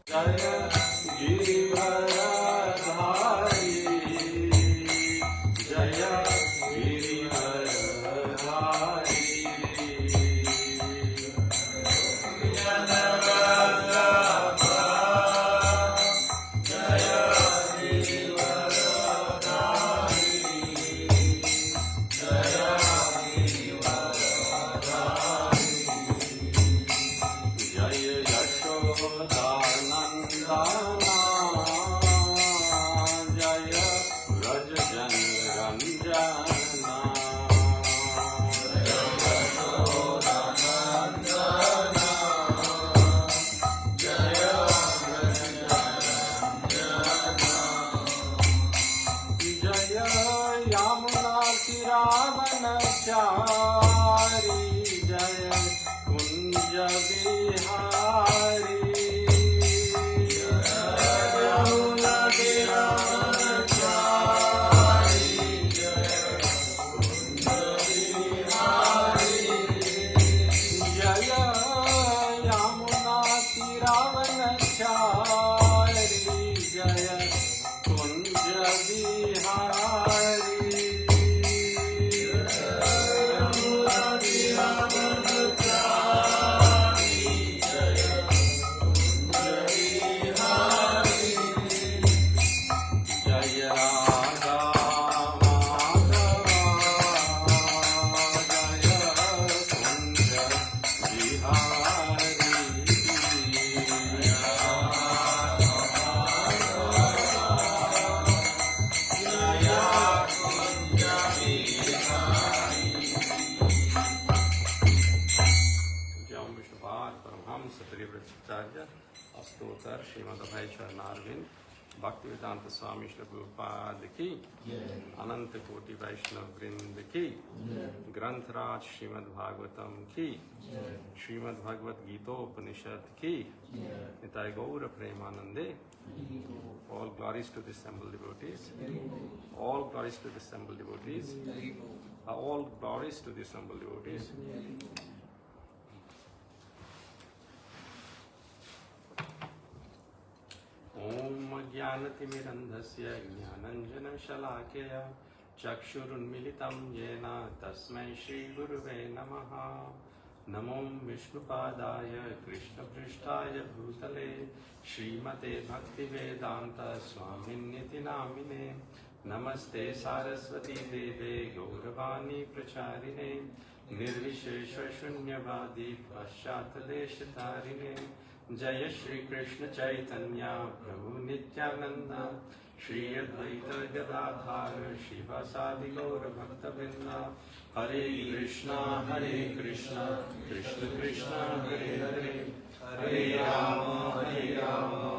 Jaya Girivaradhari, Jaya Girivaradhari, Jaya Yashodanandana, Jaya Vrajajan Ranjana, Jaya Yashodanandana, Jaya Jaya Yamuna Tiravanachari, Jaya Kunja Bihari, Jaya Yamuna Tiravanachari, Jaya Kunja Bihari, Jaya Yamuna Tiravanachari, Jaya Kunja Bihari. Jaya Radha Madhava, Jaya Kunja Bihari, Jaya Kunja Bihari. Jam Vishnupada Paramhamsa Parivratacharya Astotar Srimad Abhay Charanarvind Bhaktivedanta Swami Srila Prabhupada ki, Ananta Koti Vaishnava Vrind ki, Granthraj Srimad Bhagavatam ki, Srimad Bhagavad Gita Upanishad ki, Nitai Gaura Premanande. All glories to the assembled devotees. All glories to the assembled devotees. All glories to the assembled devotees. Om Jnanatimirandhasya Jnananjana-shalakaya Chakshurunmilitam Yena Tasmai Shri Guruve Namaha. Namo Vishnupadaya Krishna Prishtaya Bhutale Srimate Bhaktivedanta Swaminiti Namine. Namaste Saraswati Deve Gauravani Pracharine Nirvishesha Shunyavadi Paschatadeshatarine. Jaya Shri Krishna Chaitanya Prabhu Nityananda Shri Advaita Gadadhar Shivasadi Gaura Bhaktavinda. Hare Krishna Krishna Krishna Hare Hare, Hare Rama Rama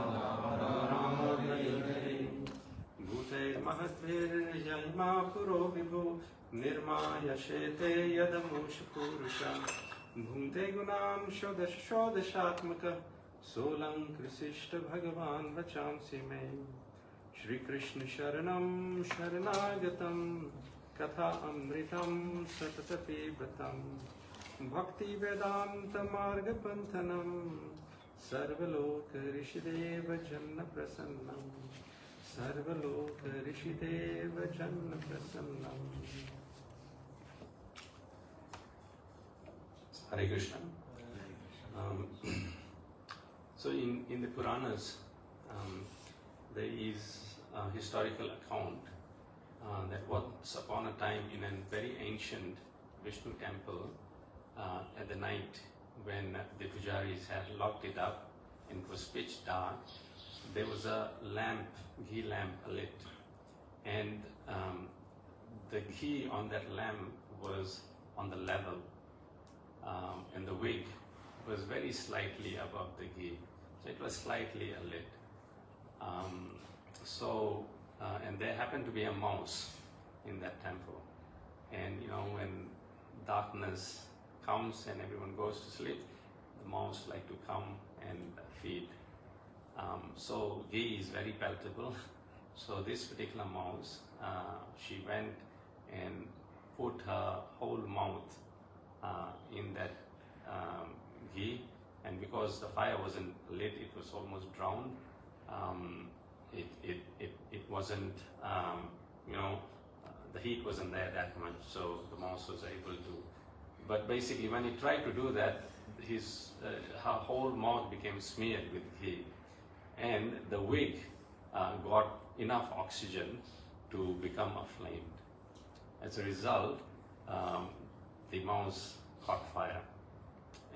Rama Hare Hare. Bhute Mahatvir Jayma Puro Vibhu Nirmaya Shete Yadamush Purusha Bhunte Gunam Shodashatmaka Solang Krisishta Bhagavan Vachamsi Me. Shri Krishna Sharanam Sharanagatam Katha Amritam Satatapi Vratam Bhakti Vedanta Marga Panthanam Sarvaloka Rishideva Janna Prasannam Sarvaloka Rishideva Janna Prasannam. Hare Krishna. So in the Puranas, there is a historical account that once upon a time in a very ancient Vishnu temple, at the night when the pujaris had locked it up and it was pitch dark, there was a lamp, ghee lamp lit, and the ghee on that lamp was on the level, and the wick was very slightly above the ghee, so it was slightly lit. And there happened to be a mouse in that temple, and when darkness comes and everyone goes to sleep, the mouse like to come and feed. So ghee is very palatable. So this particular mouse, she went and put her whole mouth in that ghee, and because the fire wasn't lit, it was almost drowned. It wasn't, the heat wasn't there that much, so the mouse was able to. But basically, when he tried to do that, her whole mouth became smeared with ghee, and the wick got enough oxygen to become aflame. As a result, the mouse caught fire,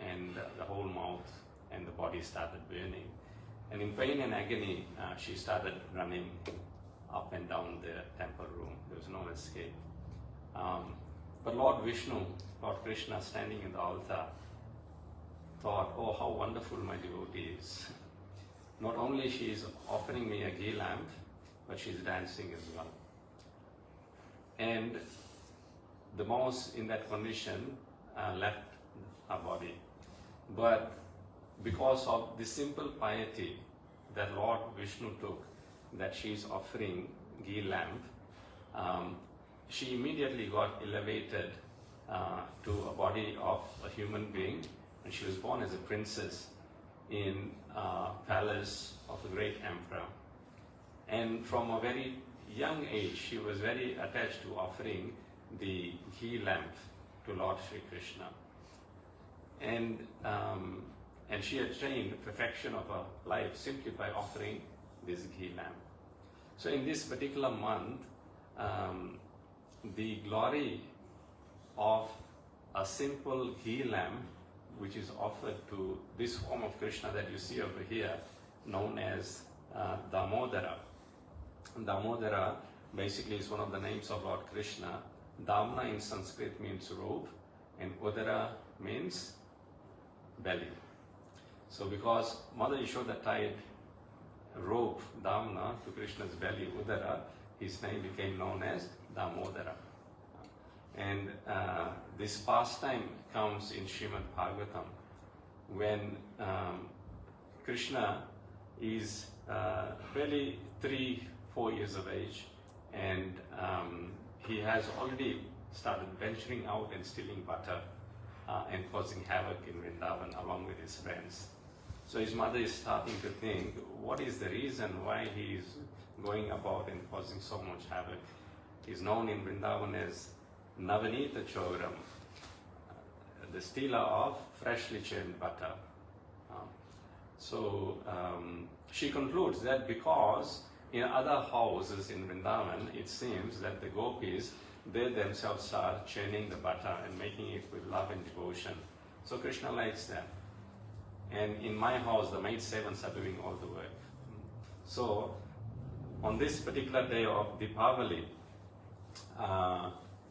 and the whole mouth and the body started burning. And in pain and agony, she started running up and down the temple room. There was no escape. But Lord Vishnu, Lord Krishna, standing in the altar, thought, oh, how wonderful my devotee is. Not only she is offering me a ghee lamp, but she's dancing as well. And the mouse in that condition left her body. But because of the simple piety that Lord Vishnu took, that she is offering ghee lamp, she immediately got elevated to a body of a human being, and she was born as a princess in a palace of a great emperor. And from a very young age, she was very attached to offering the ghee lamp to Lord Sri Krishna. And she attained perfection of her life simply by offering this ghee lamp. So in this particular month, the glory of a simple ghee lamp, which is offered to this form of Krishna that you see over here, known as Damodara. Damodara basically is one of the names of Lord Krishna. Damna in Sanskrit means robe, and Udara means belly. So because Mother Yashoda tied rope, Damna, to Krishna's belly, Udara, his name became known as Damodara. And this pastime comes in Srimad Bhagavatam when Krishna is barely 3-4 years of age, and he has already started venturing out and stealing butter and causing havoc in Vrindavan along with his friends. So his mother is starting to think, what is the reason why he is going about and causing so much havoc? He's known in Vrindavan as Navanita Choram, the stealer of freshly churned butter. So she concludes that because in other houses in Vrindavan, it seems that the gopis, they themselves are churning the butter and making it with love and devotion. So Krishna likes that. And in my house, the maid servants are doing all the work. So on this particular day of Deepavali,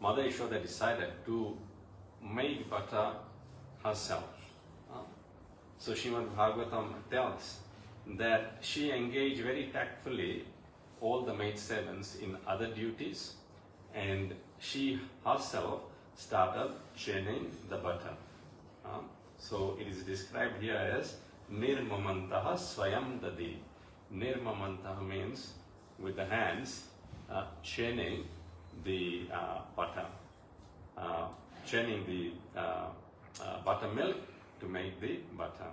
Mother Yashoda decided to make butter herself. So Srimad Bhagavatam tells that she engaged very tactfully all the maid servants in other duties, and she herself started churning the butter. So it is described here as Nirmamantaha Swayam Dadi. Nirmamantaha means with the hands churning the butter, churning the buttermilk to make the butter.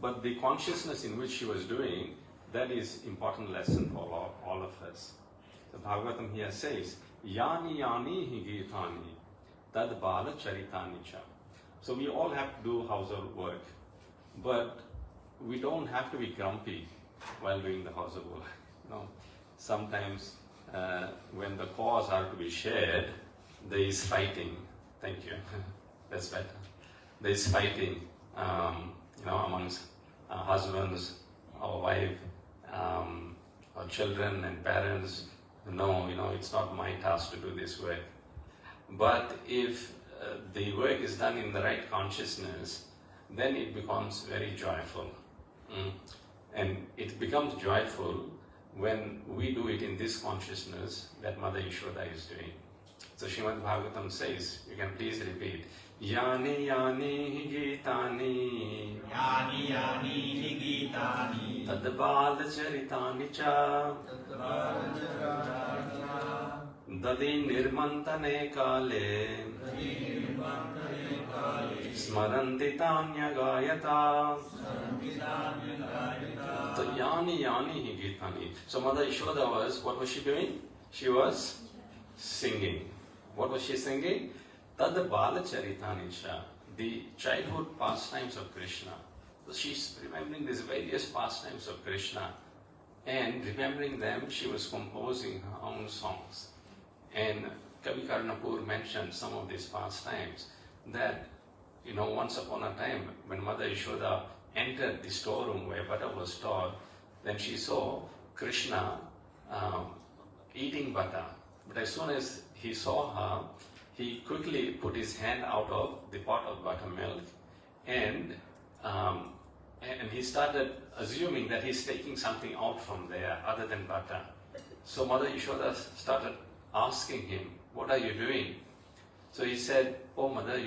But the consciousness in which she was doing, that is important lesson for all of us. The Bhagavatam here says, Yani yani hi gitani tad bala charitani cha. So we all have to do household work, but we don't have to be grumpy while doing the household work. No. Sometimes when the chores are to be shared, there is fighting. Thank you. That's better. There is fighting, amongst husbands, our wife, our children and parents. No, it's not my task to do this work. But if the work is done in the right consciousness, then it becomes very joyful. And it becomes joyful when we do it in this consciousness that Mother Yashoda is doing. So Srimad Bhagavatam says, you can please repeat, Yani yani gitani Yani yani tad bala charitani cha. Dadi nirmantane kale smaranti tanya gayata. Yani hi gitani. So Mother Yashoda what was she doing? She was singing. What was she singing? Tad Bala Charitanisha, the childhood pastimes of Krishna. So she's remembering these various pastimes of Krishna, and remembering them, she was composing her own songs. And Kavi Karnapur mentioned some of these pastimes that, once upon a time, when Mother Yashoda entered the storeroom where butter was stored, then she saw Krishna eating butter. But as soon as he saw her, he quickly put his hand out of the pot of buttermilk, and he started assuming that he's taking something out from there other than butter. So Mother Yashoda started asking him, "What are you doing?" So he said, "Oh Mother,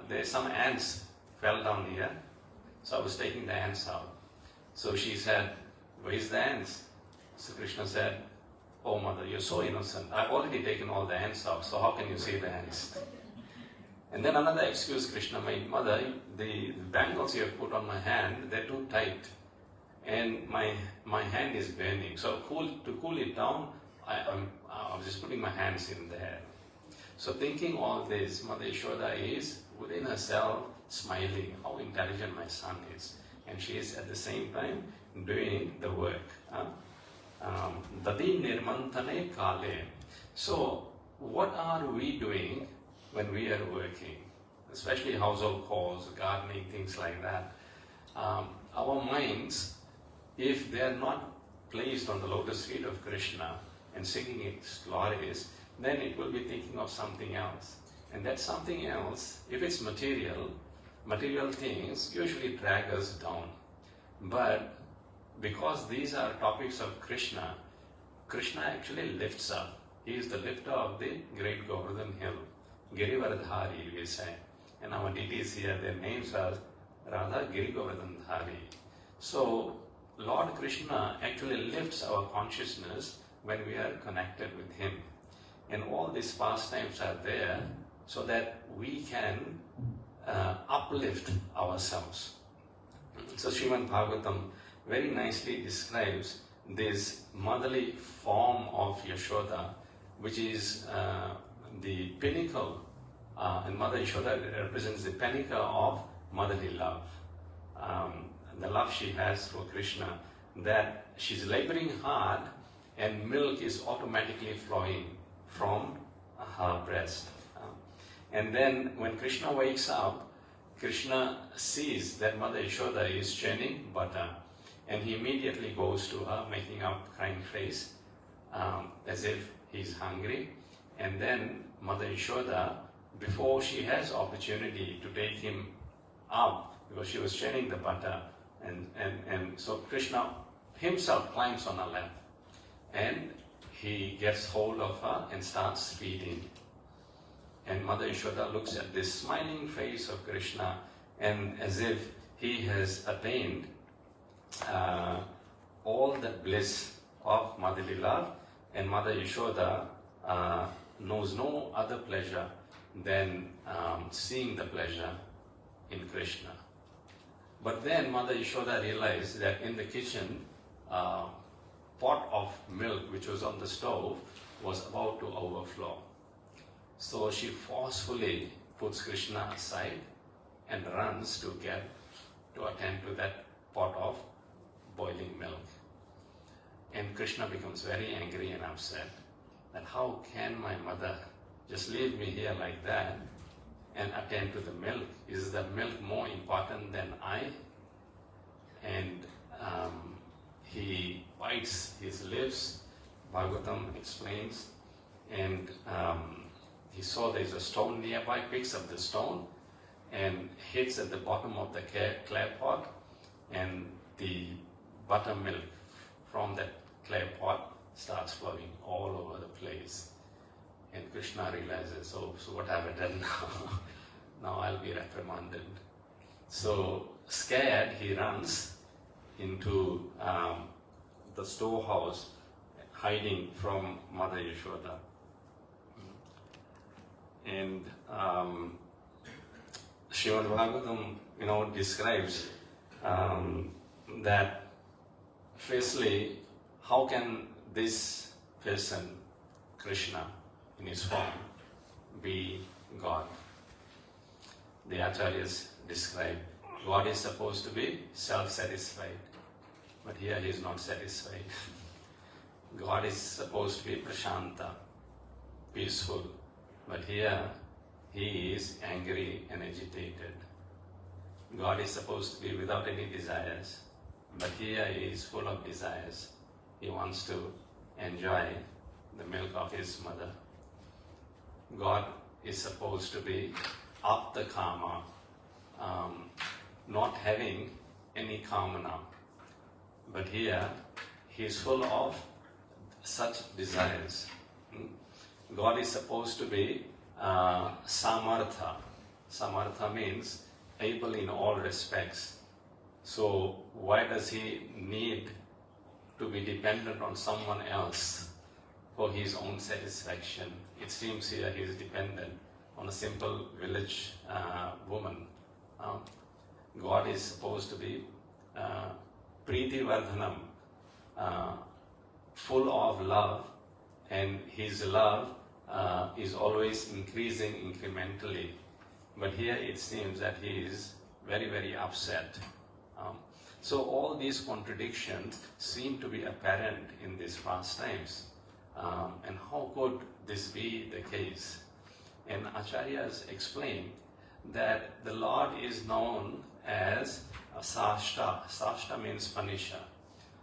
there's some ants fell down here, so I was taking the ants out." So she said, "Where's the ants?" So Krishna said, "Oh Mother, you're so innocent. I've already taken all the ants out, so how can you see the ants?" And then another excuse Krishna made, "Mother, the bangles you have put on my hand, they're too tight, and my hand is burning. So to cool it down, I was just putting my hands in there." So thinking all this, Mother Yashoda is within herself smiling, how intelligent my son is. And she is at the same time doing the work. Dadi nirmantane kale. So what are we doing when we are working? Especially household chores, gardening, things like that. Our minds, if they are not placed on the lotus feet of Krishna and singing its glories, then it will be thinking of something else. And that something else, if it's material things usually drag us down. But because these are topics of Krishna, Krishna actually lifts up. He is the lifter of the great Govardhan hill. Girivardhari, we say. And our deities here, their names are Radha Giri Govardhandhari. So Lord Krishna actually lifts our consciousness when we are connected with Him. And all these pastimes are there so that we can uplift ourselves. So Srimad Bhagavatam very nicely describes this motherly form of Yashoda, which is the pinnacle, and Mother Yashoda represents the pinnacle of motherly love. The love she has for Krishna, that she's laboring hard and milk is automatically flowing from her breast. And then when Krishna wakes up, Krishna sees that Mother Yashoda is churning butter, and he immediately goes to her, making up crying face, as if he's hungry. And then Mother Yashoda, before she has opportunity to take him up, because she was churning the butter, and so Krishna himself climbs on her lap, and he gets hold of her and starts feeding. And Mother Yashoda looks at this smiling face of Krishna, and as if he has attained all the bliss of motherly love, and Mother Yashoda knows no other pleasure than seeing the pleasure in Krishna. But then Mother Yashoda realized that in the kitchen, pot of milk which was on the stove was about to overflow. So she forcefully puts Krishna aside and runs to attend to that pot of boiling milk. And Krishna becomes very angry and upset that how can my mother just leave me here like that and attend to the milk? Is the milk more important than I? And he bites his lips, Bhagavatam explains, and he saw there's a stone nearby, picks up the stone and hits at the bottom of the clay pot, and the buttermilk from that clay pot starts flowing all over the place. And Krishna realizes, so what have I done now? Now I'll be reprimanded. So scared, he runs into the storehouse, hiding from Mother Yashoda. And Srimad Bhagavatam, describes that firstly, how can this person, Krishna, in his form, be God? The Acharyas describe God is supposed to be self-satisfied, but here he is not satisfied. God is supposed to be prashanta, peaceful, but here he is angry and agitated. God is supposed to be without any desires, but here he is full of desires. He wants to enjoy the milk of his mother. God is supposed to be apta kama, not having any kamana, but here he is full of such desires. God is supposed to be samartha. Samartha means able in all respects. So why does he need to be dependent on someone else for his own satisfaction? It seems here he is dependent on a simple village woman. God is supposed to be Priti Vardhanam, full of love, and his love is always increasing incrementally. But here it seems that he is very, very upset. So all these contradictions seem to be apparent in these pastimes. And how could this be the case? And Acharyas explain that the Lord is known as Sashta. Sashta means punisher.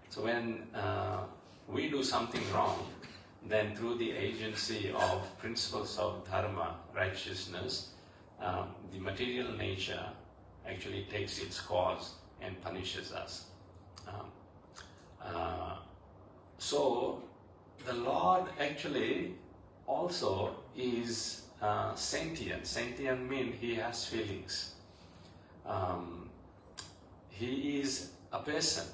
So when we do something wrong, then through the agency of principles of dharma, righteousness, the material nature actually takes its course and punishes us. So the Lord actually also is sentient. Sentient means he has feelings. He is a person.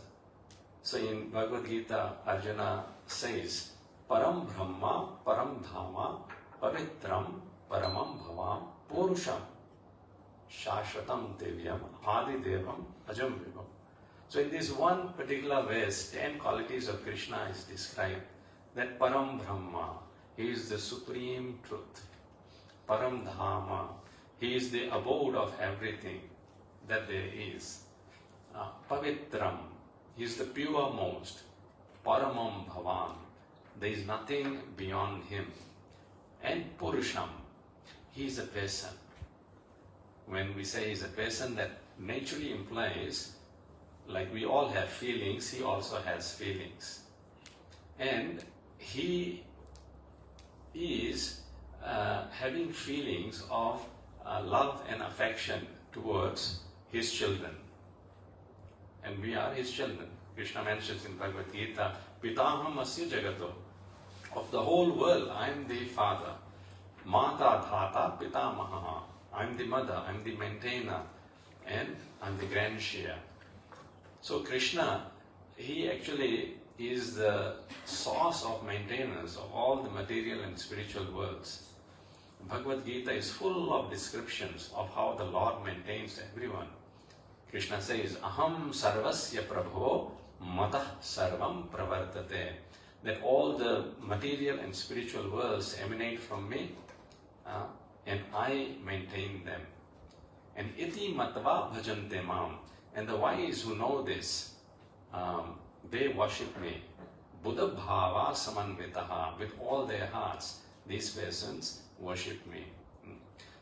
So in Bhagavad Gita, Arjuna says, Param Brahma, Param Dhama, Pavitram, Paramam Bhavam, Purusham, Shashvatam Devyam, Adi Devam, Ajam Vivam. So in this one particular verse, 10 qualities of Krishna is described. That Param Brahma, he is the supreme truth. Param Dhama, he is the abode of everything that there is. Pavitram, he is the pure most. Paramam Bhavan, there is nothing beyond him. And Purusham, he is a person. When we say he is a person, that naturally implies, like we all have feelings, he also has feelings. And he is having feelings of love and affection towards his children. And we are his children. Krishna mentions in Bhagavad Gita, Pitaham asya jagato. Of the whole world, I am the father. Mata dhata pitamaha. I am the mother, I am the maintainer, and I am the grandsire. So Krishna, he actually is the source of maintenance of all the material and spiritual worlds. Bhagavad Gita is full of descriptions of how the Lord maintains everyone. Krishna says, Aham sarvasya prabho matah sarvam pravartate. That all the material and spiritual worlds emanate from me, and I maintain them. And iti matva bhajante mam. And the wise who know this, they worship me. Buddha bhava samanvitaha. With all their hearts, these persons worship me.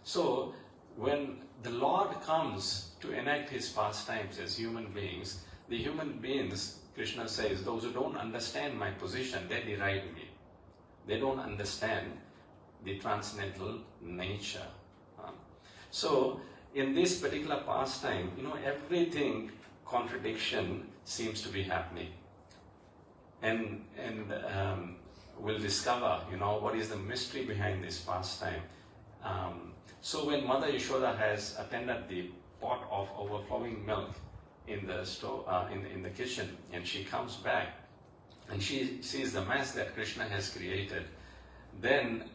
So, when the Lord comes to enact his pastimes as human beings, the human beings, Krishna says, those who don't understand my position, they deride me. They don't understand the transcendental nature. So, in this particular pastime, everything contradiction seems to be happening. And we'll discover, what is the mystery behind this pastime. So when Mother Yashoda has attended the pot of overflowing milk in the store, in the kitchen, and she comes back and she sees the mess that Krishna has created, then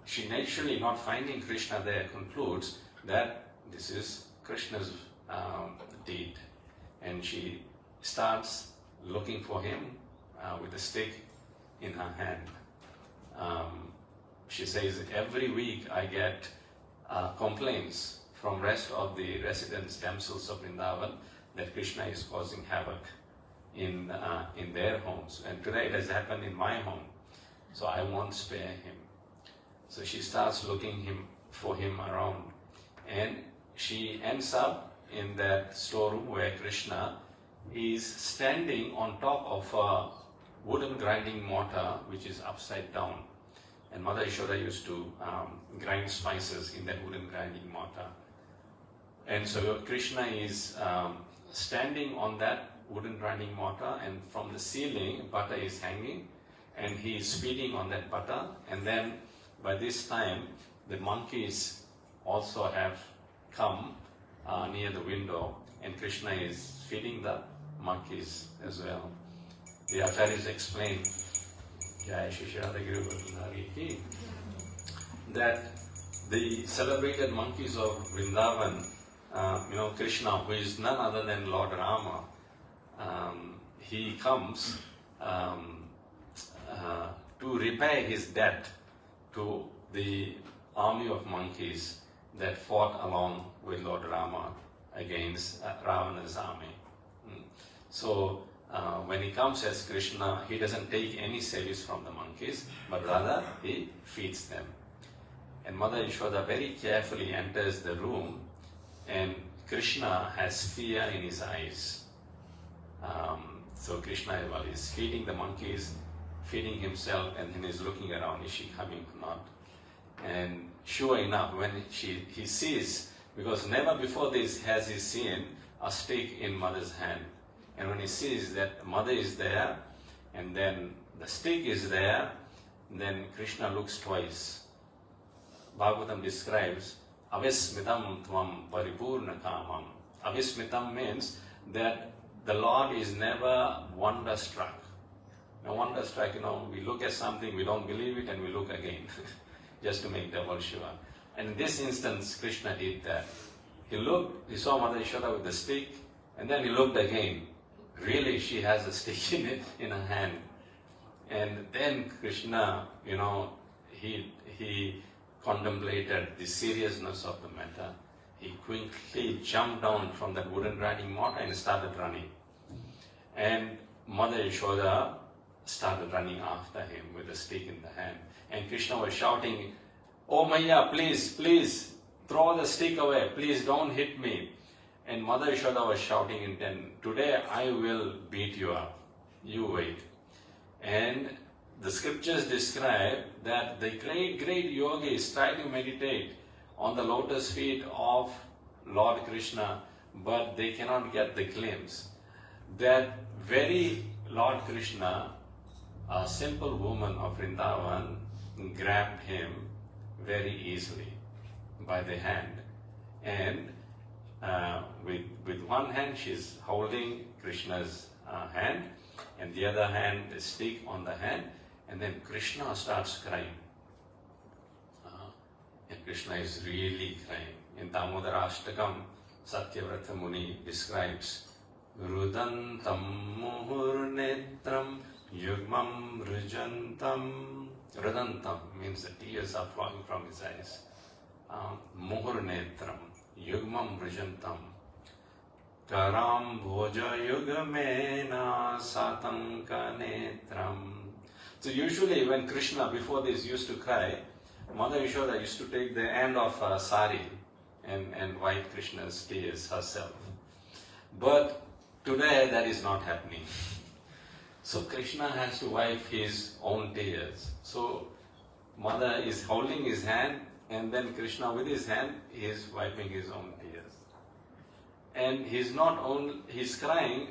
she naturally, not finding Krishna there, concludes that this is Krishna's deed. And she starts looking for him with a stick in her hand. She says, every week I get complaints from rest of the residents, damsels of Vrindavan, that Krishna is causing havoc in their homes. And today it has happened in my home, so I won't spare him. So she starts looking for him around, and she ends up in that storeroom where Krishna is standing on top of a wooden grinding mortar which is upside down. And Mother Yashoda used to grind spices in that wooden grinding mortar. And so Krishna is standing on that wooden grinding mortar, and from the ceiling butter is hanging, and he is feeding on that butter. And then by this time the monkeys also have come near the window, and Krishna is feeding the monkeys as well. The Acharyas explain that the celebrated monkeys of Vrindavan, Krishna, who is none other than Lord Rama, he comes to repay his debt to the army of monkeys that fought along with Lord Rama against Ravana's army. So when he comes as Krishna, he doesn't take any service from the monkeys, but rather he feeds them. And Mother Yashoda very carefully enters the room, and Krishna has fear in his eyes. So Krishna, while he's feeding the monkeys, feeding himself, and then he's looking around, is she coming or not? And sure enough, when he sees, because never before this has he seen a stick in Mother's hand. And when he sees that Mother is there, and then the stick is there, then Krishna looks twice. Bhagavatam describes, Avismitam tvam paripurna kamam. Avismitam means that the Lord is never wonderstruck. Now wonderstruck, we look at something, we don't believe it, and we look again, just to make double sure. And in this instance, Krishna did that. He looked, he saw Mother Yashoda with the stick, and then he looked again. Really, she has a stick in her hand. And then Krishna, he contemplated the seriousness of the matter. He quickly jumped down from that wooden grinding mortar and started running. And Mother Yashoda started running after him with the stick in the hand. And Krishna was shouting, "Oh Maya, please, throw the stick away, please don't hit me." And Mother Yashoda was shouting in turn, "Today I will beat you up, you wait." And the scriptures describe that the great yogis try to meditate on the lotus feet of Lord Krishna, but they cannot get the glimpse. That very Lord Krishna, a simple woman of Vrindavan, grabbed him very easily by the hand. And with one hand she's holding Krishna's hand, and the other hand the stick on the hand, and then Krishna starts crying. And Krishna is really crying. In Damodar Ashtakam, Satyavrata Muni describes, Rudantam muhurnetram yugmam rujantam. Rudantam means the tears are flowing from his eyes. Muhurnetram yugmam rujantam. Karam bhoja yugamena satanka netram. So usually when Krishna before this used to cry, Mother Yashoda used to take the end of a sari and wipe Krishna's tears herself. But today that is not happening. So Krishna has to wipe his own tears. So Mother is holding his hand, and then Krishna with his hand is wiping his own tears. And he's crying.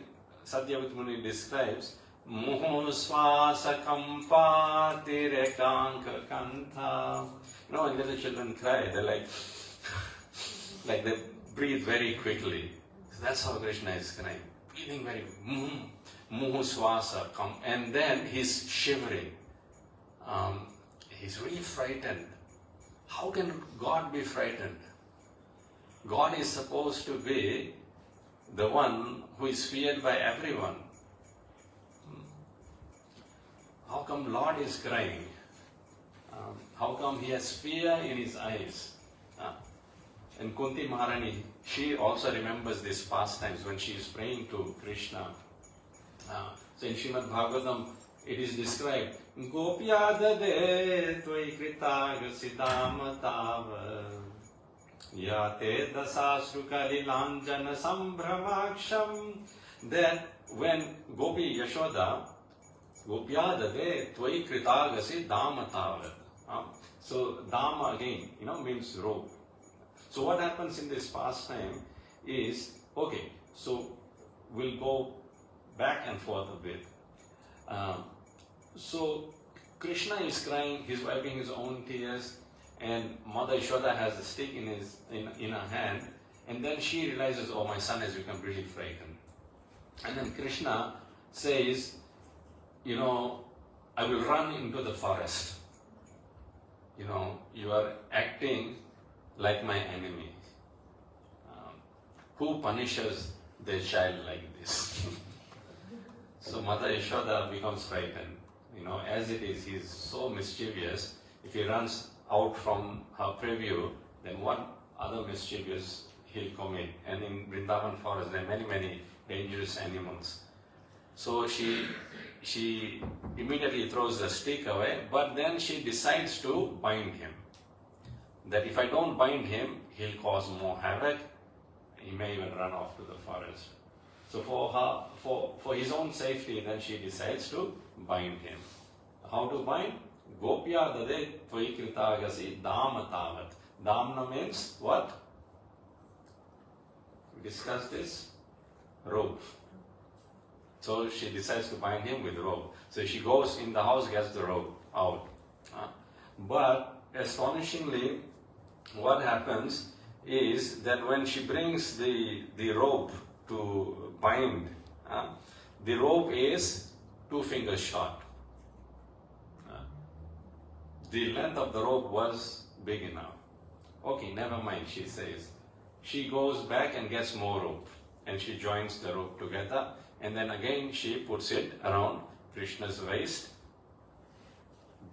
Satyavati Muni describes, Muho swasakam patirekanka kantha. When little children cry, they're like they breathe very quickly. So that's how Krishna is crying. feeling very muhuswasa come, and then he's shivering. He's really frightened. How can God be frightened? God is supposed to be the one who is feared by everyone. How come Lord is crying? How come he has fear in his eyes? And Kunti Maharani, she also remembers these pastimes when she is praying to Krishna. So in Srimad Bhagavatam, it is described, Gopyadade tvai kritagasidam tava yate dasasru kalilanjana sambhramaksham. That when Gopi Yashoda, Gopyadade tvai kritagasidam tava. So dama again, means rope. So what happens in this pastime is, okay, so we'll go back and forth a bit. So Krishna is crying, he's wiping his own tears, and Mother Yashoda has a stick in her hand, and then she realizes, oh, my son has become really frightened. And then Krishna says, I will run into the forest. You are acting like my enemy. Who punishes their child like this? So Mother Yashoda becomes frightened. As it is, he is so mischievous. If he runs out from her preview, then what other mischievous he'll commit? And in Vrindavan forest, there are many, many dangerous animals. So she immediately throws the stick away, but then she decides to bind him. That if I don't bind him, he'll cause more havoc. He may even run off to the forest. So for his own safety, then she decides to bind him. How to bind? Gopya dade tvai kritagasi dama tavat. Damna means what? We discussed this. Rope. So she decides to bind him with rope. So she goes in the house, gets the rope out. But astonishingly, what happens is that when she brings the rope to bind, the rope is 2 fingers short. The length of the rope was big enough. Okay, never mind, she says. She goes back and gets more rope, and she joins the rope together, and then again she puts it around Krishna's waist.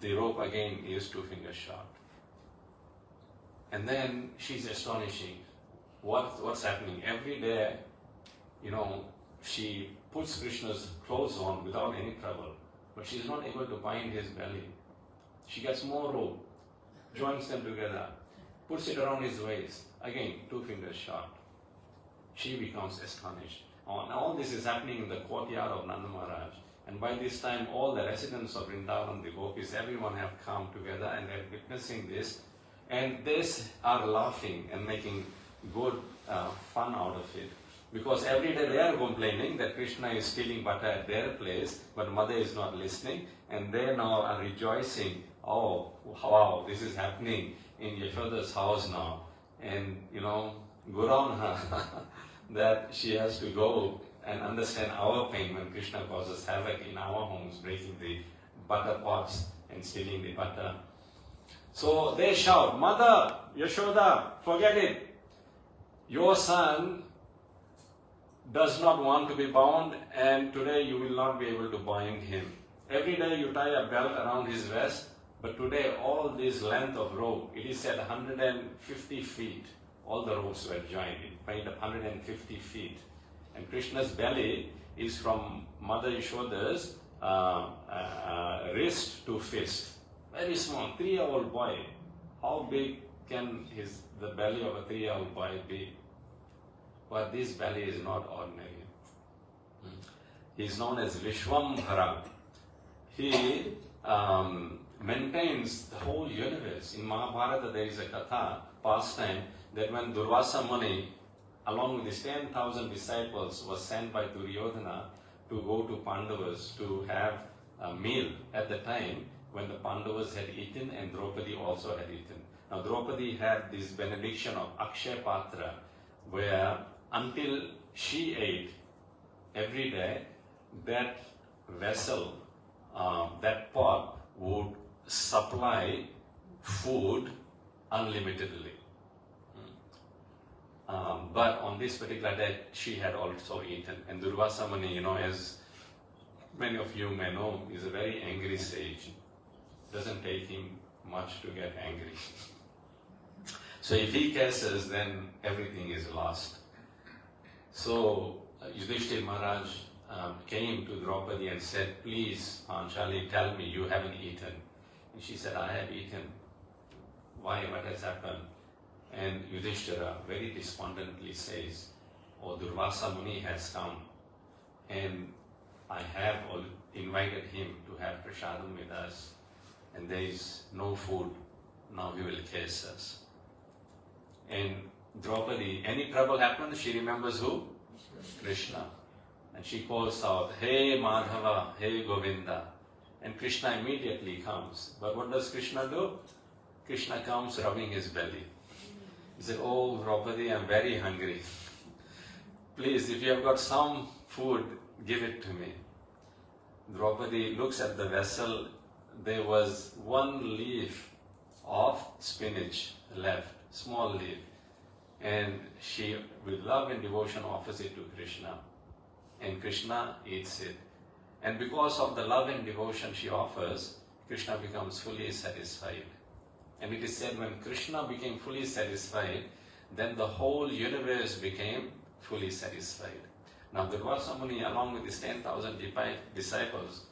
The rope again is 2 fingers short. And then she's astonishing. What's happening? Every day, she puts Krishna's clothes on without any trouble, but she's not able to bind his belly. She gets more rope, joins them together, puts it around his waist, again 2 fingers short. She becomes astonished. All this is happening in the courtyard of Nanda Maharaj. And by this time, all the residents of Vrindavan, the gopis, everyone have come together and they're witnessing this. And they are laughing and making good fun out of it. Because every day they are complaining that Krishna is stealing butter at their place, but Mother is not listening. And they now are rejoicing, oh, wow, this is happening in Yashoda's house now. And, good on her that she has to go and understand our pain when Krishna causes havoc in our homes, breaking the butter pots and stealing the butter. So they shout, Mother, Yashoda, forget it. Your son does not want to be bound, and today you will not be able to bind him. Every day you tie a belt around his waist, but today all this length of rope, it is said 150 feet. All the ropes were joined, it made up 150 feet. And Krishna's belly is from Mother Yashoda's wrist to fist. Very small, 3-year-old boy. How big can the belly of a 3-year-old boy be? But this belly is not ordinary. He is known as Vishwambhara. He maintains the whole universe. In Mahabharata there is a katha, pastime, that when Durvasa Muni, along with his 10,000 disciples, was sent by Duryodhana to go to Pandavas to have a meal at the time when the Pandavas had eaten and Draupadi also had eaten. Now Draupadi had this benediction of Akshay Patra, where until she ate, every day that vessel, that pot would supply food unlimitedly. But on this particular day, she had also eaten. And Durvasa Muni, as many of you may know, is a very angry sage. Doesn't take him much to get angry. So if he curses, then everything is lost. So Yudhishthir Maharaj came to Draupadi and said, please, Panchali, tell me you haven't eaten. And she said, I have eaten. Why? What has happened? And Yudhishthira very despondently says, oh, Durvasa Muni has come and I have invited him to have prasadam with us and there is no food, now he will curse us. And Draupadi, any trouble happens, she remembers who? Krishna. And she calls out, Hey Madhava, Hey Govinda. And Krishna immediately comes. But what does Krishna do? Krishna comes rubbing his belly. He said, oh Draupadi, I'm very hungry. Please, if you have got some food, give it to me. Draupadi looks at the vessel. There was one leaf of spinach left, small leaf. And she, with love and devotion, offers it to Krishna. And Krishna eats it. And because of the love and devotion she offers, Krishna becomes fully satisfied. And it is said when Krishna became fully satisfied, then the whole universe became fully satisfied. Now Durvasa Muni, along with his 10,000 disciples,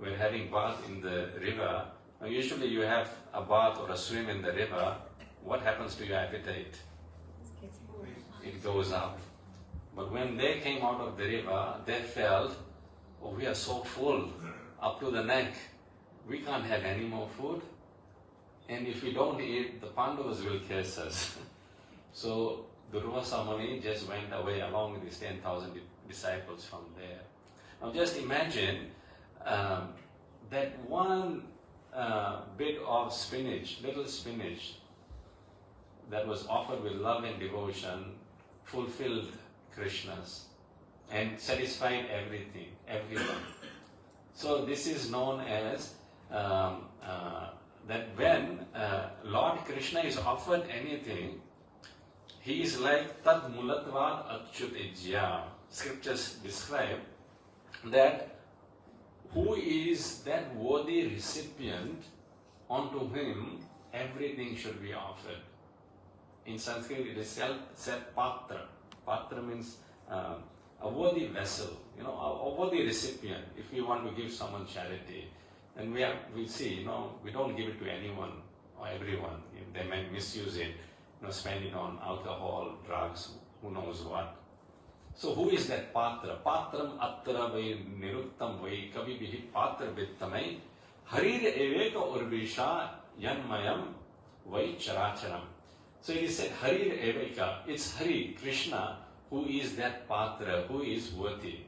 were having bath in the river. Now usually you have a bath or a swim in the river, what happens to your appetite? It goes up. But when they came out of the river, they felt, oh, we are so full, up to the neck. We can't have any more food. And if we don't eat, the Pandavas will curse us. So Durvasa Muni just went away along with his 10,000 disciples from there. Now just imagine that one bit of spinach, little spinach, that was offered with love and devotion, fulfilled Krishna's and satisfied everything, everyone. So this is known as that when Lord Krishna is offered anything, he is like Tad Mulatvad Achyut Ijya. Scriptures describe that who is that worthy recipient unto whom everything should be offered. In Sanskrit it is said patra. Patra means a worthy vessel, a worthy recipient. If we want to give someone charity, and we see, we don't give it to anyone or everyone. They may misuse it, spend it on alcohol, drugs, who knows what. So who is that patra? Patram atra vai niruktam vai kavi bihi patra vittamai harir eveka urvisha yanmayam vai characharam. So it is said harir eveka. It's Hari, Krishna, who is that patra, who is worthy.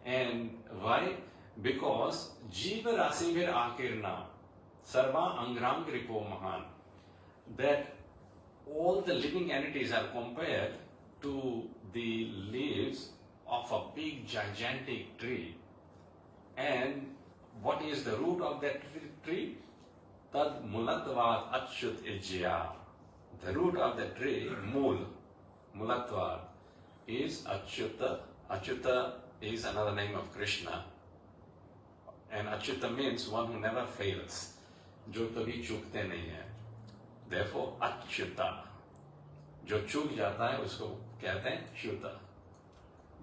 And why? Because Jiva Rasivir Akirna Sarva Angrang Ripo Mahan, that all the living entities are compared to the leaves of a big gigantic tree. And what is the root of that tree? Tad Mulatvad Achyut Ijya. The root of the tree, Mulatvad, is Achyuta. Achyuta is another name of Krishna. And Achyuta means one who never fails. जो कभी चूकते नहीं है. Therefore, Achyuta. जो चूक जाता है उसको कहते हैं च्युता.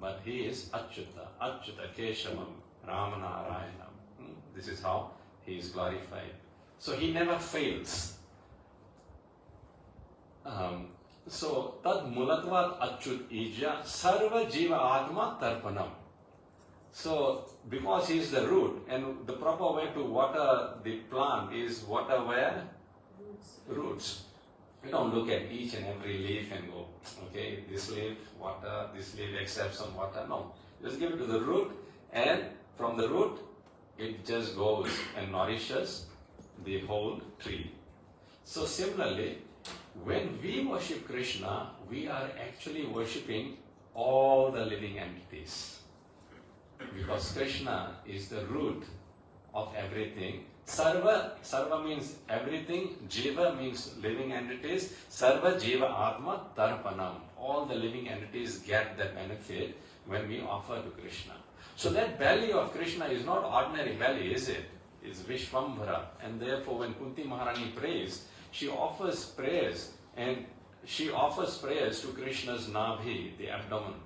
But he is Achyuta. Achyuta Keshavam Ramanarayanam. This is how he is glorified. So he never fails. So Tad Mulatvat Achyut Ija Sarva Jiva Atma Tarpanam. So because he is the root, and the proper way to water the plant is water where? Roots. You don't look at each and every leaf and go, okay, this leaf, water, this leaf accepts some water. No. Just give it to the root, and from the root, it just goes and nourishes the whole tree. So similarly, when we worship Krishna, we are actually worshipping all the living entities. Because Krishna is the root of everything. Sarva means everything, Jiva means living entities, Sarva Jiva Atma Tarpanam. All the living entities get the benefit when we offer to Krishna. So that belly of Krishna is not ordinary belly, is it? It's Vishwambhara. And therefore when Kunti Maharani prays, she offers prayers, and she offers prayers to Krishna's Nabhi, the abdomen.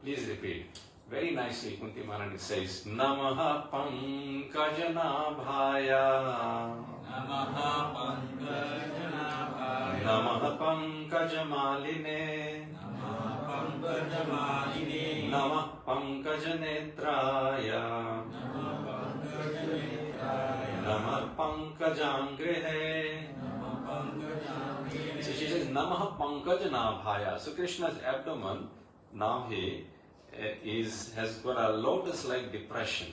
Please repeat. Very nicely, Kunti Maharani says, Namaha Pankajanabhaya, Namaha Pankajanabhaya, Namaha Pankajamaline, Namaha Pankajamaline, Namah Pankajanetraya, Namaha Pankajanetraya, Namah Pankajangrihe. Namaha Pankajangrihe. So she says, Namaha Pankajanabhaya. So Krishna's abdomen, Nabhi, has got a lotus-like depression,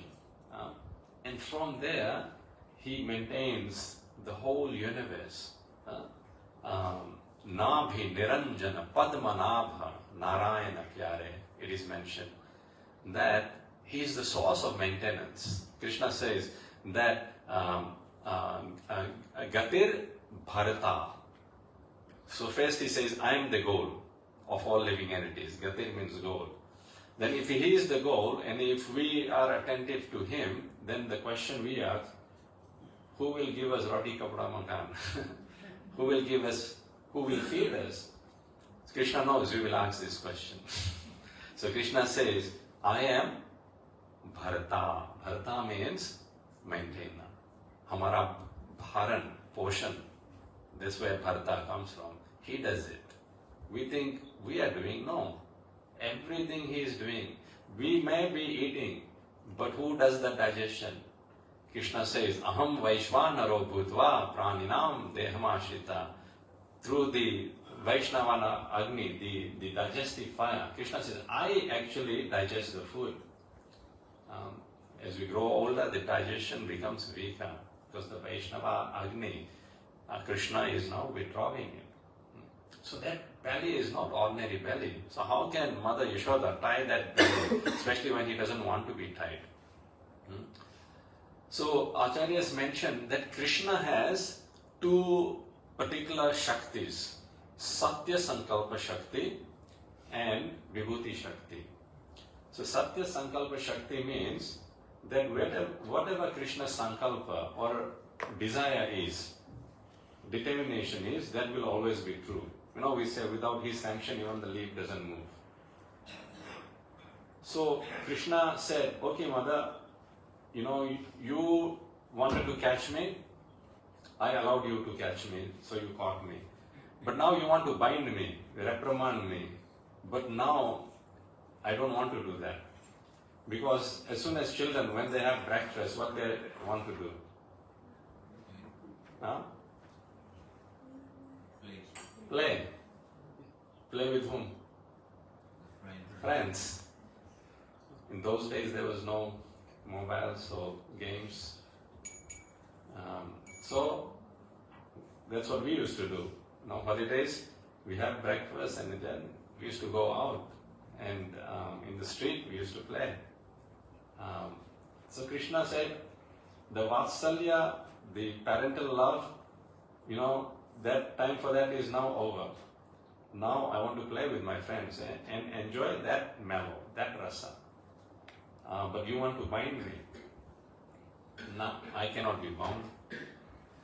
and from there he maintains the whole universe. Nabhi Niranjana Padmanabha Narayana Pyare. It is mentioned that he is the source of maintenance. Krishna says that Gatir Bharata. So first he says, I am the goal of all living entities. Gatir means goal. Then if he is the goal, and if we are attentive to him, then the question we ask, who will give us roti kapda makan? Who will give us, who will feed us? Krishna knows we will ask this question. So Krishna says, I am Bharata. Bharata means maintainer. Hamara bharan, portion. That's where Bharata comes from. He does it. We think we are doing, no. Everything he is doing. We may be eating, but who does the digestion? Krishna says, Aham Vaishvanaro Bhutva Praninam Dehamashrita. Through the Vaishnavana Agni, the digestive fire, Krishna says, I actually digest the food. As we grow older, the digestion becomes weaker because the Vaishnava Agni, Krishna is now withdrawing it. So that belly is not ordinary belly. So how can Mother Yashoda tie that belly, especially when he doesn't want to be tied? So Acharyas mentioned that Krishna has two particular Shaktis, Satya Sankalpa Shakti and Vibhuti Shakti. So Satya Sankalpa Shakti means that whatever Krishna's Sankalpa or desire is, determination is, that will always be true. We say without his sanction even the leaf doesn't move. So Krishna said, okay Mother, you wanted to catch me, I allowed you to catch me, so you caught me. But now you want to bind me, reprimand me. But now I don't want to do that. Because as soon as children, when they have breakfast, what they want to do? Huh? Play. Play with whom? Friends. In those days there was no mobiles or games. So that's what we used to do. Holidays, we have breakfast and then we used to go out and in the street we used to play. So Krishna said, the Vatsalya, the parental love, that time for that is now over. Now I want to play with my friends and enjoy that mellow, that rasa. But you want to bind me. No, I cannot be bound.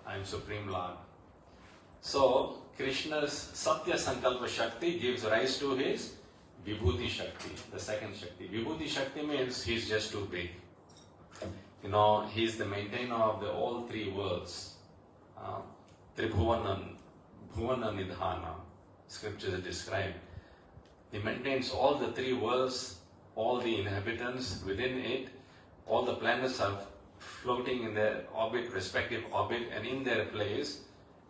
I am Supreme Lord. So Krishna's Satya Sankalpa Shakti gives rise to his Vibhuti Shakti, the second Shakti. Vibhuti Shakti means he's just too big. He's the maintainer of all three worlds. Tribhuvanan, Bhuvana Nidhana, scriptures describe. He maintains all the three worlds, all the inhabitants within it, all the planets are floating in their orbit, respective orbit, and in their place,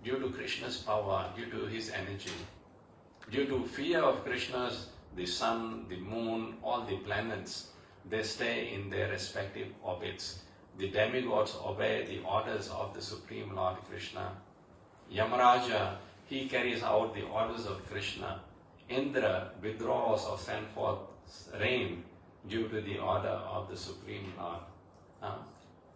due to Krishna's power, due to his energy, due to fear of Krishna's, the sun, the moon, all the planets, they stay in their respective orbits. The demigods obey the orders of the Supreme Lord Krishna. Yamaraja, he carries out the orders of Krishna. Indra withdraws or sends forth rain due to the order of the Supreme Lord.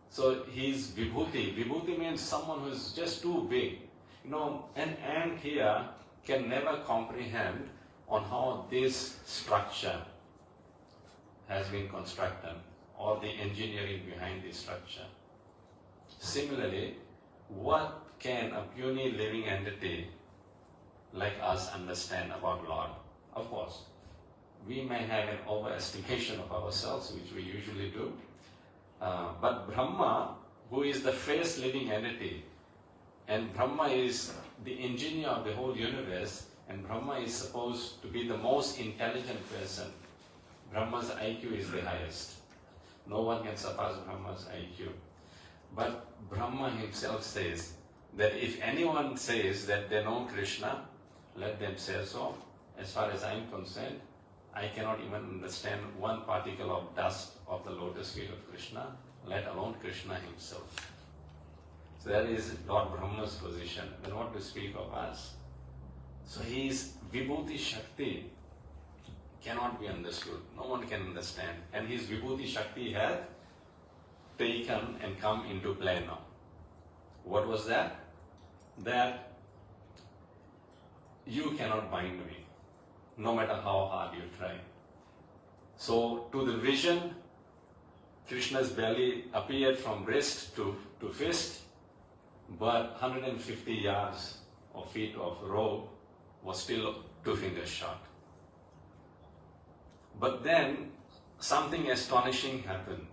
So he's Vibhuti. Vibhuti means someone who is just too big. An ant here can never comprehend on how this structure has been constructed or the engineering behind this structure. Similarly, what can a puny living entity like us understand about Lord? Of course, we may have an overestimation of ourselves, which we usually do. But Brahma, who is the first living entity, and Brahma is the engineer of the whole universe, and Brahma is supposed to be the most intelligent person. Brahma's IQ is the highest. No one can surpass Brahma's IQ. But Brahma himself says that if anyone says that they know Krishna, let them say so. As far as I am concerned, I cannot even understand one particle of dust of the lotus feet of Krishna, let alone Krishna himself. So that is Lord Brahma's position. Then what to speak of us? So his Vibhuti Shakti cannot be understood. No one can understand. And his Vibhuti Shakti had taken and come into play now. What was that? That you cannot bind me, no matter how hard you try. So to the vision, Krishna's belly appeared from wrist to fist, but 150 yards or feet of rope was still 2 fingers short. But then something astonishing happened.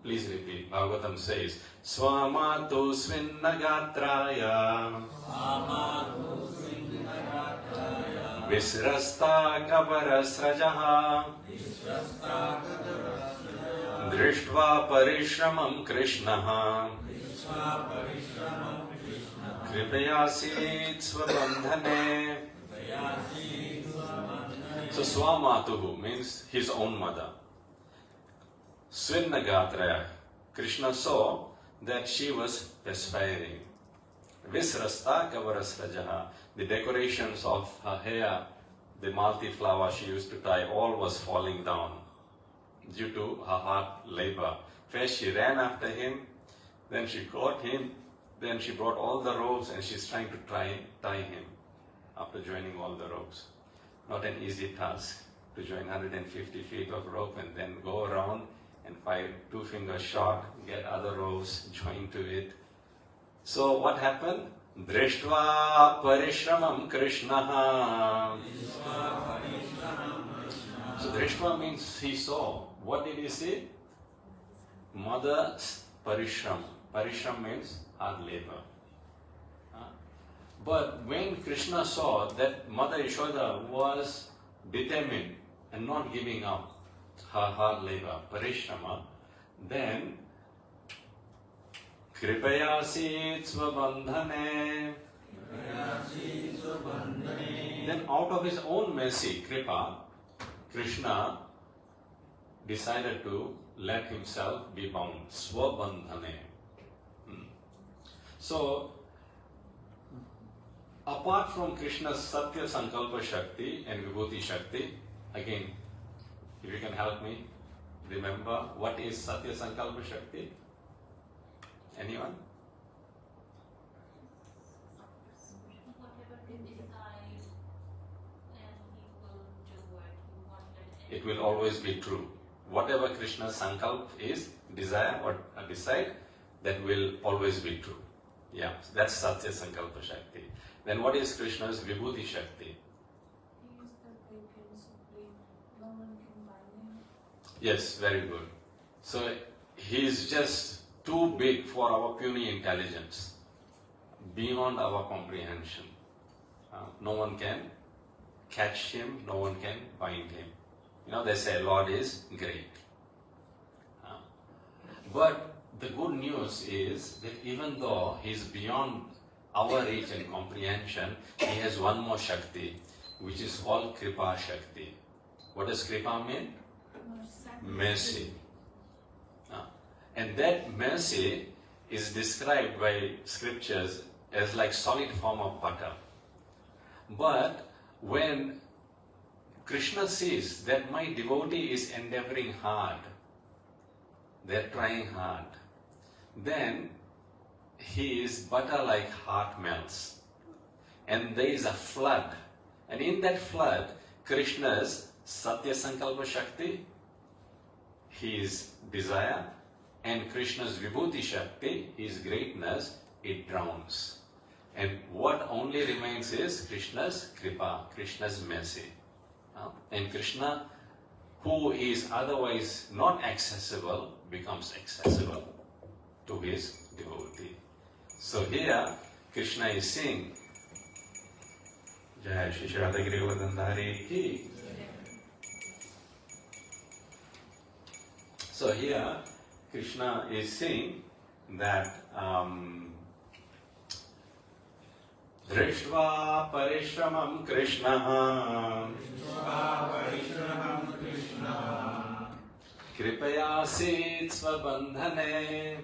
Please repeat. Bhagavatam says, Swamatu Svinnagatraya Visrasta Kavarasrajaha Drishtva Parishramam Krishnaha Kripayasit Swabandhane. So Swamatuhu means his own mother. Svinnagatraya, Krishna saw that she was perspiring. Visrasta Kavarasrajaha, the decorations of her hair, the malti flower she used to tie, all was falling down due to her hard labor. First she ran after him, then she caught him, then she brought all the ropes and she's trying to tie him after joining all the ropes. Not an easy task to join 150 feet of rope and then go around and 2 fingers short, get other ropes joined to it. So what happened? Drishtva Parishramam Krishnaha. So Drishtva means he saw. What did he see? Mother's Parishram. Parishram means hard labor. But when Krishna saw that Mother Yashoda was determined and not giving up her hard labor, Parishrama, then Kripayasit Svabandhane. Then out of his own mercy, Kripa, Krishna decided to let himself be bound. Svabandhane. So, apart from Krishna's Satya Sankalpa Shakti and Vibhuti Shakti, again, if you can help me, remember what is Satya Sankalpa Shakti? Anyone? Whatever he decides, and he will do what he wanted. It will always be true. Whatever Krishna's Sankalp is, desire or decide, that will always be true. Yeah, that's Satya Sankalpa Shakti. Then what is Krishna's Vibhuti Shakti? He is the big and supreme. No one can bind him. Yes, very good. So he is just too big for our puny intelligence, beyond our comprehension. No one can catch him, no one can bind him. They say Lord is great. But the good news is that even though he is beyond our reach and comprehension, he has one more Shakti, which is called Kripa Shakti. What does Kripa mean? Mercy. And that mercy is described by scriptures as like solid form of butter. But when Krishna sees that my devotee is endeavoring hard, they're trying hard, then his butter-like heart melts. And there is a flood. And in that flood, Krishna's Satya Sankalpa Shakti, his desire, and Krishna's Vibhuti Shakti, his greatness, it drowns. And what only remains is Krishna's Kripa, Krishna's mercy. And Krishna, who is otherwise not accessible, becomes accessible to his devotee. So here, Krishna is saying, Jai Shri Radhagiri Hare Ki. So here, Krishna is saying that Drishtva Parishramam Krishna Kripayasit Svabandhane.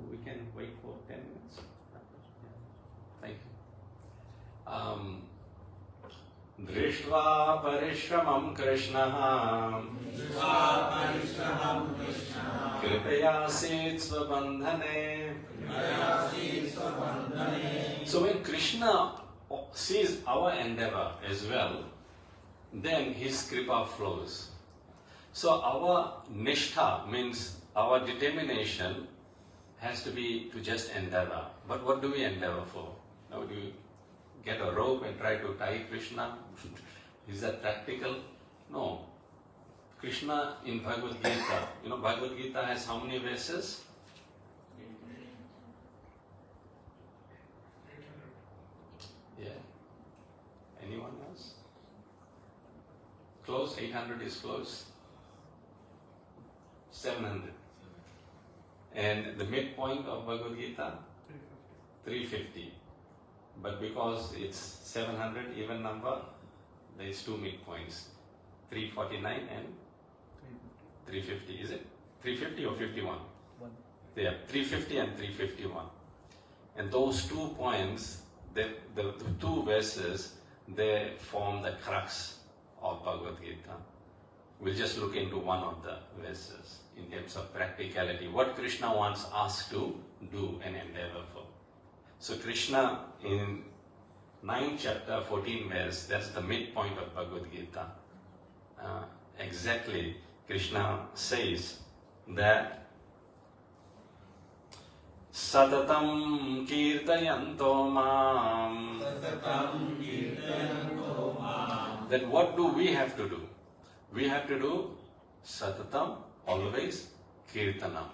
We can wait for 10 minutes. Thank you. Drishtva Parishramam Krishna Kripayasit Svabandhane. So when Krishna sees our endeavor as well, then his kripa flows. So our nishtha means our determination has to be to just endeavor. But what do we endeavor for? Now do you get a rope and try to tie Krishna? Is that practical? No. Krishna in Bhagavad Gita, Bhagavad Gita has how many verses? Yeah. Anyone else? Close? 800 is close. 700. And the midpoint of Bhagavad Gita? 350. But because it's 700 even number, there is two midpoints. 349 and 350. Is it? 350 or 51? Yeah, 350 and 351. And those 2 points, the two verses, they form the crux of Bhagavad Gita. We'll just look into one of the verses in terms of practicality. What Krishna wants us to do and endeavor for. So Krishna in 9th chapter, 14 verse, that's the midpoint of Bhagavad Gita. Exactly, Krishna says that Satatam kirtayanto mam. Then what do we have to do? We have to do Satatam, always Kirtanam,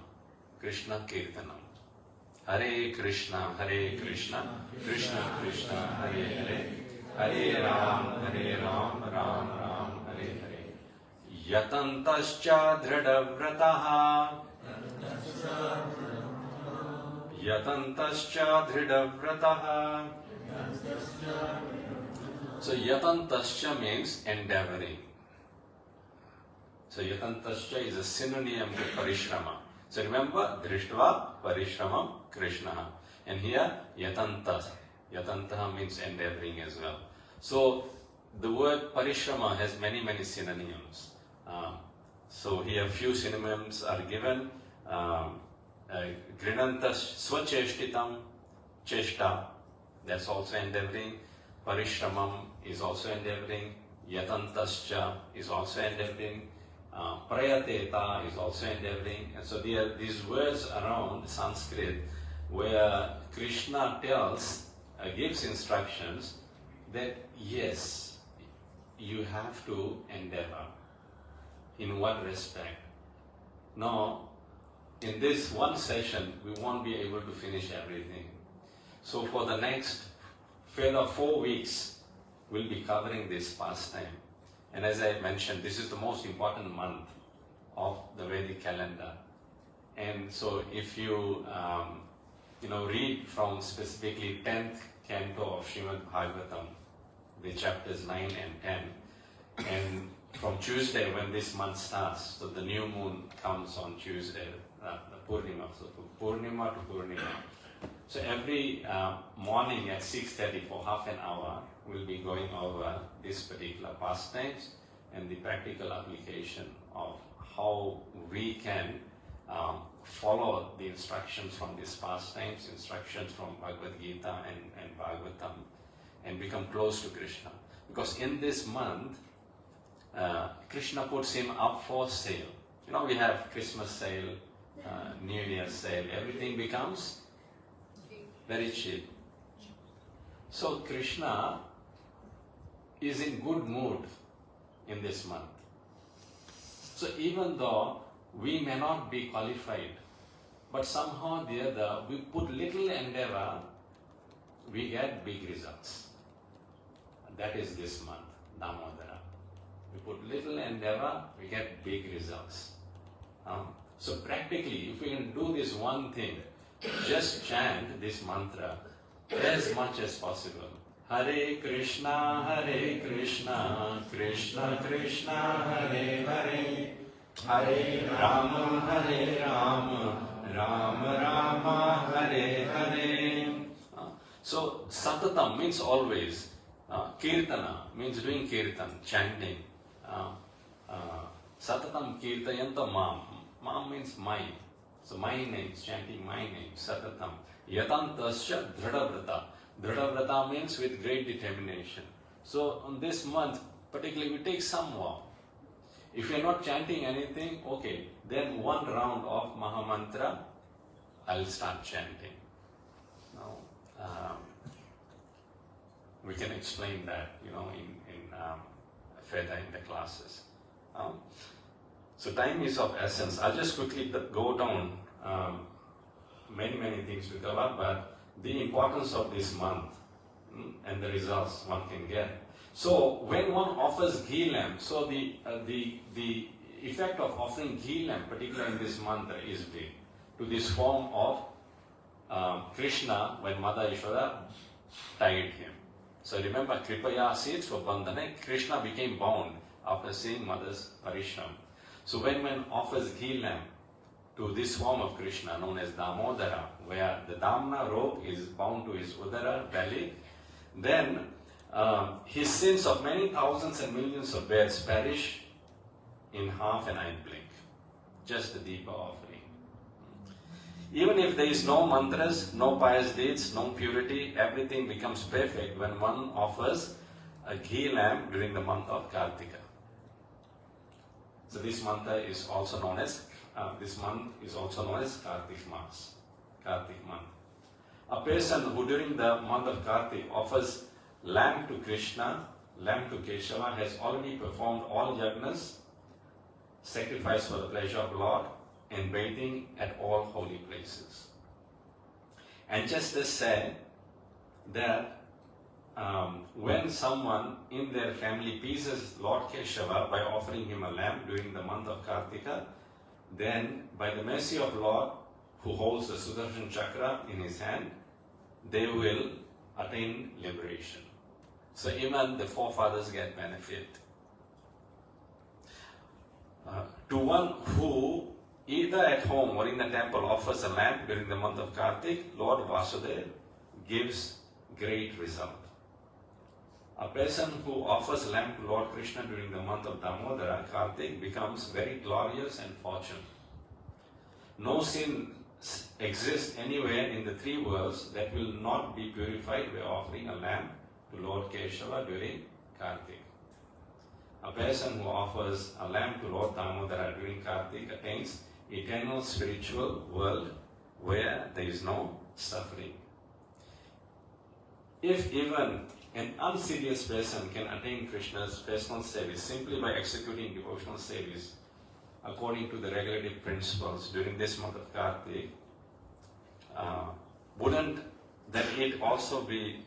Krishna Kirtanam. Hare Krishna, Krishna Krishna, Hare Hare, Hare Ram, Ram Ram, Hare Hare. Yatantascha dhridavrataha, Yatantascha dhridavrataha. So Yatantascha means endeavoring. So Yatantascha is a synonym to Parishrama. So remember, Drishtva Parishramam Krishna. And here Yatantas. Yatantaha means endeavoring as well. So the word Parishrama has many synonyms. So here few synonyms are given. Grinantas Swacheshtitam, Cheshta, that's also endeavoring. Parishramam is also endeavoring. Yatantascha is also endeavoring. Prayateta is also endeavoring. And so there are these words around Sanskrit where Krishna gives instructions that yes, you have to endeavor. In what respect? Now, in this one session, we won't be able to finish everything. So for the next further 4 weeks, we'll be covering this pastime. And as I mentioned, this is the most important month of the Vedic calendar. And so if you, read from specifically 10th canto of Srimad Bhagavatam, the chapters 9 and 10, and from Tuesday when this month starts, so the new moon comes on Tuesday, the Purnima. So from Purnima to Purnima, So every morning at 6:30 for half an hour, we'll be going over this particular pastimes and the practical application of how we can follow the instructions from these pastimes, instructions from Bhagavad Gita and Bhagavatam, and become close to Krishna. Because in this month, Krishna puts him up for sale. You know, we have Christmas sale, New Year sale, everything becomes very cheap. So Krishna is in good mood in this month. So even though we may not be qualified, but somehow or the other, we put little endeavor, we get big results. That is this month, Damodara. We put little endeavor, we get big results. So practically, if we can do this one thing, just chant this mantra as much as possible. Hare Krishna, Krishna Krishna, Hare Hare, Hare Rama, Rama Rama, Hare Hare. So Satatam means always. Kirtana means doing kirtan, chanting. Satatam kirtayanta mam. Mam means mine. So my name, chanting my name, Satatam. Yatantasya Dhradavrata. Dhradavrata means with great determination. So on this month, particularly we take some vow. If you are not chanting anything, okay, then one round of Mahamantra, I'll start chanting. Now, we can explain that, in further in the classes. So time is of essence. I'll just quickly go down many things to cover, but the importance of this month and the results one can get. So when one offers ghee lamp, so the effect of offering ghee lamp, particularly in this month, is big. To this form of Krishna, when Mother Yashoda tied him. So remember, Kripaya seeds for Bandhane, Krishna became bound after seeing Mother's Parishram. So when one offers ghee lamp to this form of Krishna known as Damodara, where the Damna rope is bound to his Udara belly, then his sins of many thousands and millions of births perish in half an eye blink. Just the Deepa offering. Even if there is no mantras, no pious deeds, no purity, everything becomes perfect when one offers a ghee lamp during the month of Kartika. So this month is also known as Kartik Mas, Kartik month. A person who during the month of Kartik offers lamp to Krishna, lamp to Keshava, has already performed all yagnas, sacrifice for the pleasure of Lord, and bathing at all holy places. And just as said that when someone in their family pleases Lord Keshava by offering him a lamp during the month of Kartika, then by the mercy of Lord, who holds the Sudarshan Chakra in his hand, they will attain liberation. So even the forefathers get benefit. To one who either at home or in the temple offers a lamp during the month of Kartik, Lord Vasudeva gives great result. A person who offers lamp to Lord Krishna during the month of Damodara, Kartik, becomes very glorious and fortunate. No sin exists anywhere in the three worlds that will not be purified by offering a lamp to Lord Keshava during Kartik. A person who offers a lamp to Lord Damodara during Kartik attains eternal spiritual world where there is no suffering. If even an unserious person can attain Krishna's personal service simply by executing devotional service according to the regulative principles during this month of Kartik, wouldn't that it also be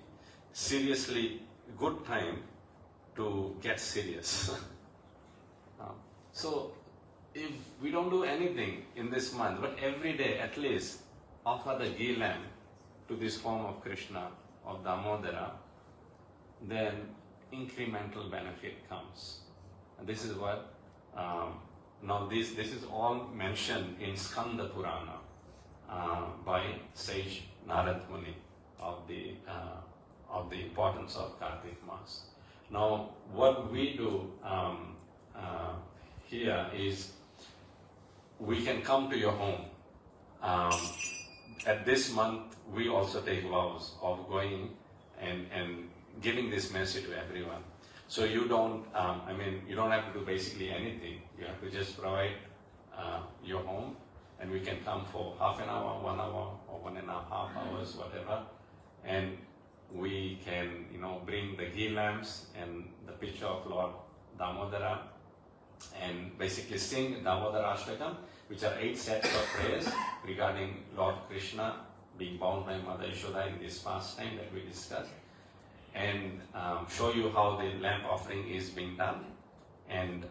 seriously good time to get serious? So if we don't do anything in this month, but every day at least offer the ghee lamp to this form of Krishna, of Damodara, then incremental benefit comes. And this is what, now this is all mentioned in Skanda Purana by sage Narad Muni of the importance of Karthik Mass. Now, what we do here is we can come to your home. At this month, we also take vows of going and giving this message to everyone. So you don't, you don't have to do basically anything. You have to just provide your home, and we can come for half an hour, 1 hour, or 1.5 hours, whatever. And we can, bring the ghee lamps and the picture of Lord Damodara, and basically sing Damodara Ashtakam, which are 8 sets of prayers regarding Lord Krishna being bound by Mother Yashoda in this pastime that we discussed, and show you how the lamp offering is being done, and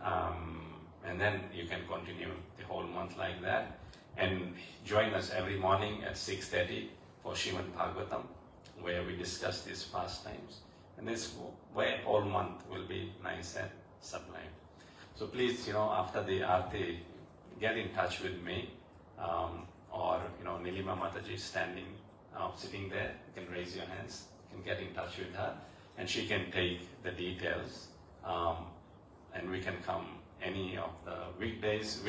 then you can continue the whole month like that, and join us every morning at 6:30 for Srimad Bhagavatam, where we discuss these pastimes, and this way whole month will be nice and sublime. So please, after the Aarti, get in touch with me, or Nilima Mataji standing, sitting there. You can raise your hands. You can get in touch with her, and she can take the details, and we can come any of the weekdays,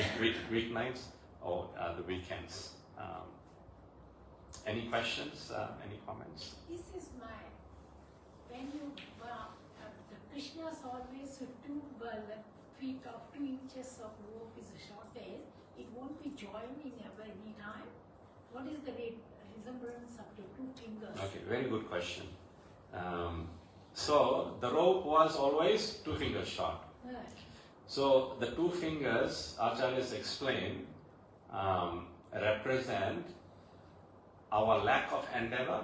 weeknights, or the weekends. Any questions? Any comments? This is when you the Krishna's always 2 feet of 2 inches of rope is a shortage. It won't be joining ever any time. What is the resemblance of the 2 fingers? Okay, very good question. So the rope was always 2 fingers short. Right. So the 2 fingers, Acharyas explain, represent our lack of endeavor,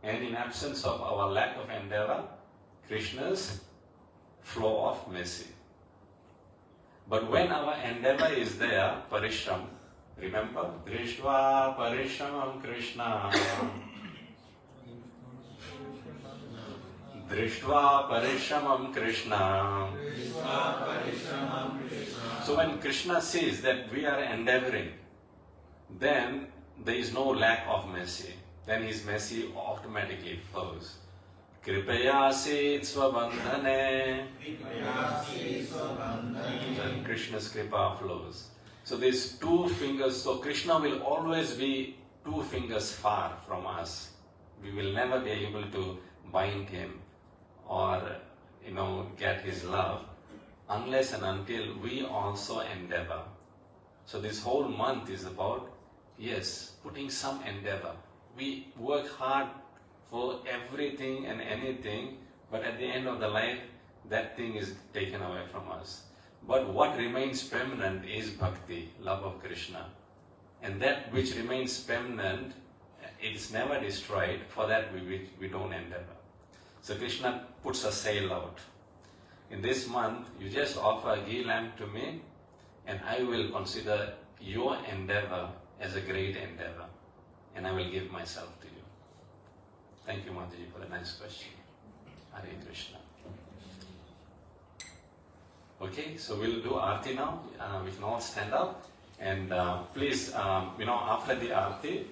and in absence of our lack of endeavor, Krishna's flow of mercy. But when our endeavor is there, parishram, remember, Drishtva parishramam Krishna, Drishtva parishramam Krishna. So when Krishna sees that we are endeavoring, then there is no lack of mercy. Then his mercy automatically flows. Kripayasi svabandhane. Then Krishna's kripa flows. So these 2 fingers, so Krishna will always be 2 fingers far from us. We will never be able to bind him or get his love unless and until we also endeavor. So this whole month is about, yes, putting some endeavor. We work hard for everything and anything, but at the end of the life, that thing is taken away from us. But what remains permanent is bhakti, love of Krishna. And that which remains permanent, it's never destroyed, for that we don't endeavor. So Krishna puts a sale out. In this month, you just offer a ghee lamp to me, and I will consider your endeavor as a great endeavor, and I will give myself to you. Thank you, Mataji, for the nice question. Hare Krishna. Okay, so we'll do Aarti now. We can all stand up, and please, after the Aarti,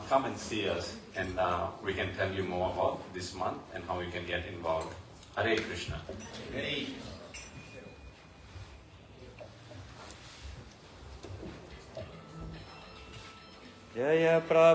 come and see us, and we can tell you more about this month and how you can get involved. Hare Krishna. Hare. Jaya Prabhu.